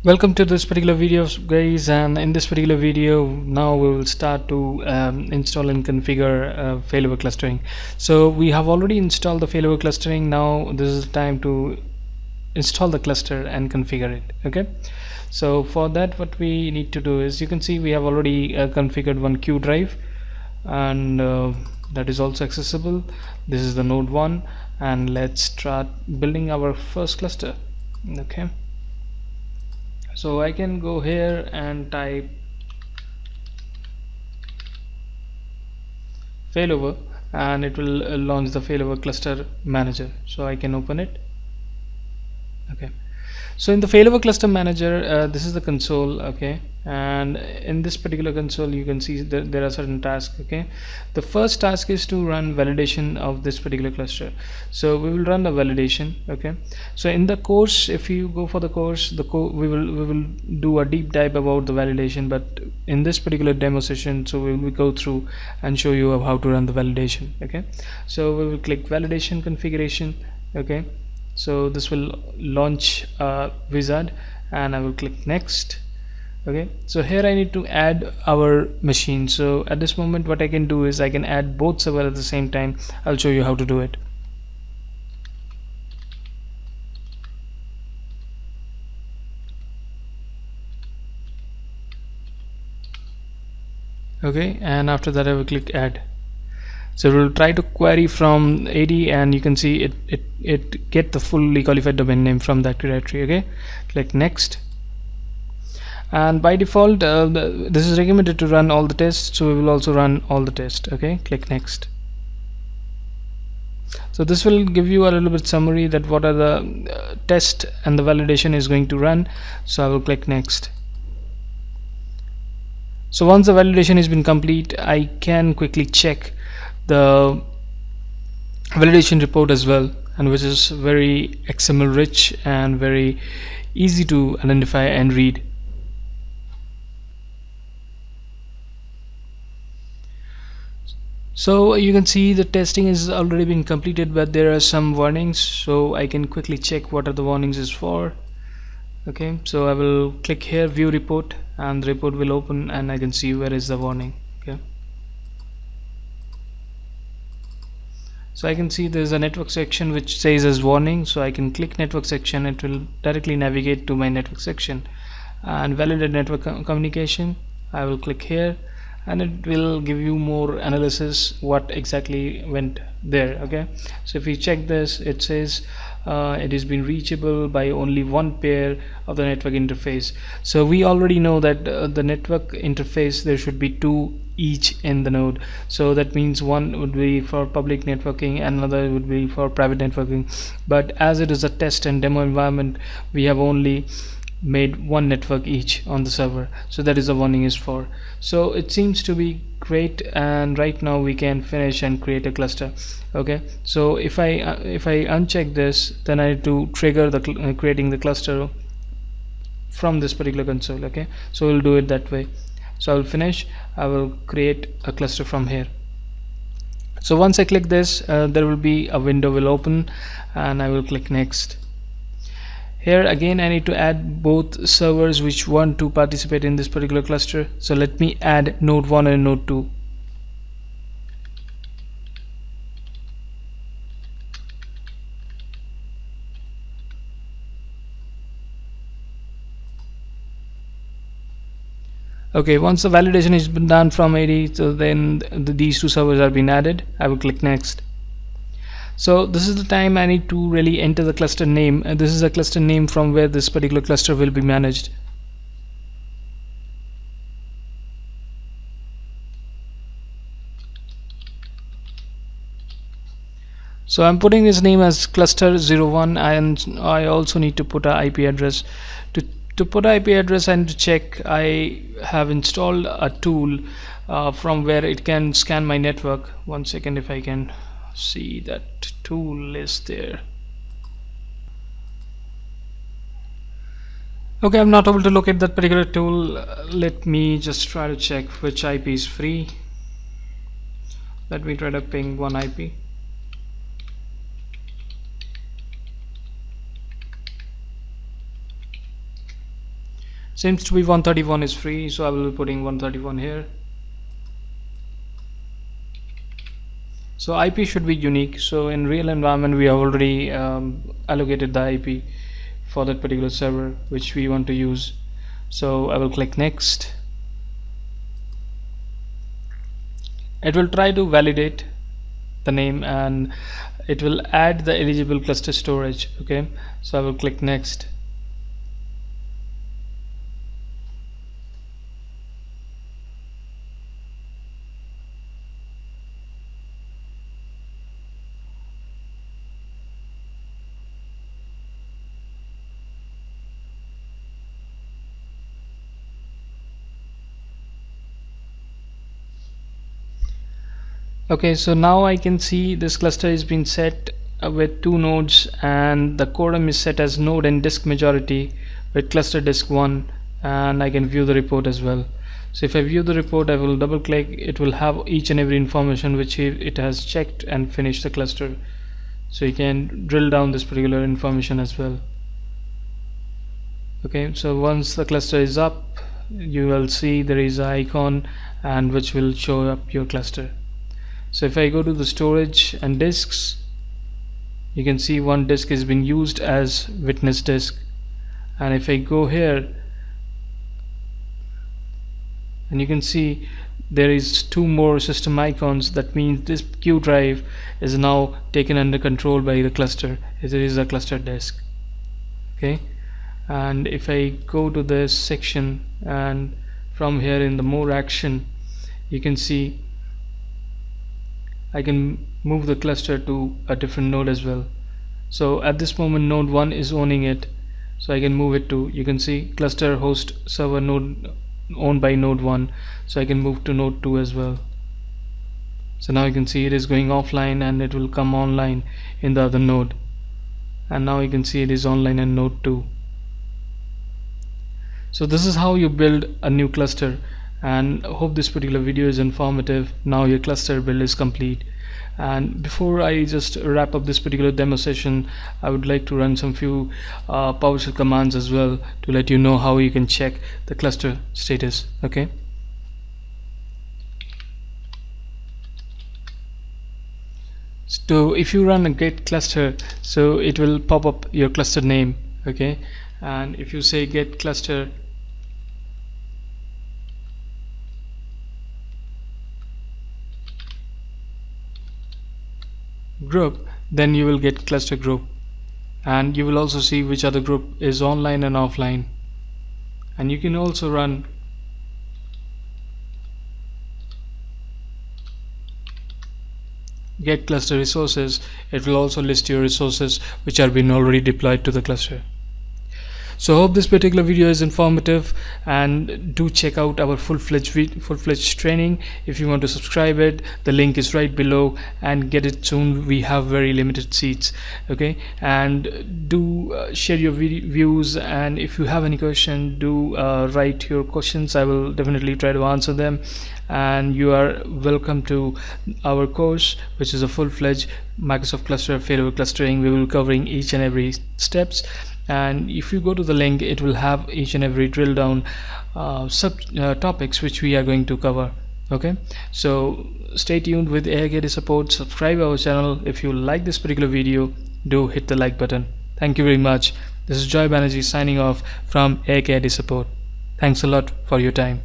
Welcome to this particular video, guys, and in this particular video now we will start to install and configure failover clustering. So we have already installed the failover clustering. Now this is the time to install the cluster and configure it. Okay, so for that what we need to do is, you can see we have already configured one Q drive, and that is also accessible. This is the node 1, and let's start building our first cluster. Okay, so I can go here and type failover, and it will launch the failover cluster manager. So I can open it. Okay, so in the failover cluster manager, this is the console. Okay, and in this particular console you can see that there are certain tasks. Okay, the first task is to run validation of this particular cluster, so we will run the validation. Okay, so in the course, if you go for the course, we will do a deep dive about the validation, but in this particular demo session, so we will go through and show you how to run the validation. Okay, so we will click validation configuration. Okay, so this will launch a wizard, and I will click next. Okay, so here I need to add our machine. So at this moment what I can do is I can add both servers at the same time. I'll show you how to do it. Okay, and after that I will click add. So we'll try to query from AD, and you can see it get the fully qualified domain name from that directory. Okay, click next, and by default this is recommended to run all the tests, so we will also run all the tests. Okay, click next. So this will give you a little bit summary that what are the test and the validation is going to run. So I will click next. So once the validation has been complete, I can quickly check the validation report as well, and which is very XML rich and very easy to identify and read. So you can see the testing is already been completed, but there are some warnings, so I can quickly check what are the warnings is for. Okay, so I will click here, view report, and the report will open, and I can see where is the warning. Okay, so I can see there's a network section which says as warning, so I can click network section. It will directly navigate to my network section, and validate network communication, I will click here, and it will give you more analysis what exactly went there. Okay, so if we check this, it says it has been reachable by only one pair of the network interface. So we already know that the network interface, there should be two each in the node, so that means one would be for public networking and another would be for private networking. But as it is a test and demo environment, we have only made one network each on the server, so that is the warning is for. So it seems to be great, and right now we can finish and create a cluster. Okay, so if I uncheck this, then I need to trigger the creating the cluster from this particular console. Okay, so we'll do it that way. So I will finish, I will create a cluster from here. So once I click this, there will be a window will open, and I will click next. Here again I need to add both servers which want to participate in this particular cluster. So let me add node 1 and node 2. Okay, once the validation has been done from AD, so then these two servers are being added. I will click next. So this is the time I need to really enter the cluster name, and this is a cluster name from where this particular cluster will be managed. So I'm putting this name as cluster 01, and I also need to put an IP address. To put an IP address, I need to check I have installed a tool from where it can scan my network. 1 second, if I can see that tool is there. Okay, I'm not able to locate that particular tool. Let me just try to check which IP is free. Let me try to ping one IP. Seems to be 131 is free, so I will be putting 131 here. So IP should be unique. So in real environment we have already allocated the IP for that particular server which we want to use. So I will click next. It will try to validate the name and it will add the eligible cluster storage. Okay, so I will click next. Okay, so now I can see this cluster is being set with 2 nodes and the quorum is set as node and disk majority with cluster disk 1, and I can view the report as well. So if I view the report, I will double click, it will have each and every information which it has checked and finished the cluster. So you can drill down this particular information as well. Okay, so once the cluster is up, you will see there is an icon and which will show up your cluster. So if I go to the storage and disks, you can see one disk is being used as witness disk, and if I go here and you can see there is 2 more system icons, that means this Q drive is now taken under control by the cluster. It is a cluster disk. Okay, and if I go to this section and from here in the more action, you can see I can move the cluster to a different node as well. So at this moment node 1 is owning it, so I can move it to, you can see cluster host server node owned by node 1, so I can move to node 2 as well. So now you can see it is going offline and it will come online in the other node, and now you can see it is online in node 2. So this is how you build a new cluster, and hope this particular video is informative. Now your cluster build is complete, and before I just wrap up this particular demo session, I would like to run some few PowerShell commands as well to let you know how you can check the cluster status. Okay, so if you run a get cluster, so it will pop up your cluster name. Okay, and if you say get cluster group, then you will get cluster group, and you will also see which other group is online and offline. And you can also run get cluster resources. It will also list your resources which are been already deployed to the cluster. So hope this particular video is informative, and do check out our full-fledged training. If you want to subscribe it, the link is right below, and get it soon. We have very limited seats. Okay, and do share your views, and if you have any question, do write your questions. I will definitely try to answer them, and you are welcome to our course, which is a full-fledged Microsoft cluster failover clustering. We will be covering each and every steps, and if you go to the link, it will have each and every drill down topics which we are going to cover. Okay, so stay tuned with AIKD support. Subscribe our channel. If you like this particular video, do hit the like button. Thank you very much. This is Joy Banerjee signing off from AIKD support. Thanks a lot for your time.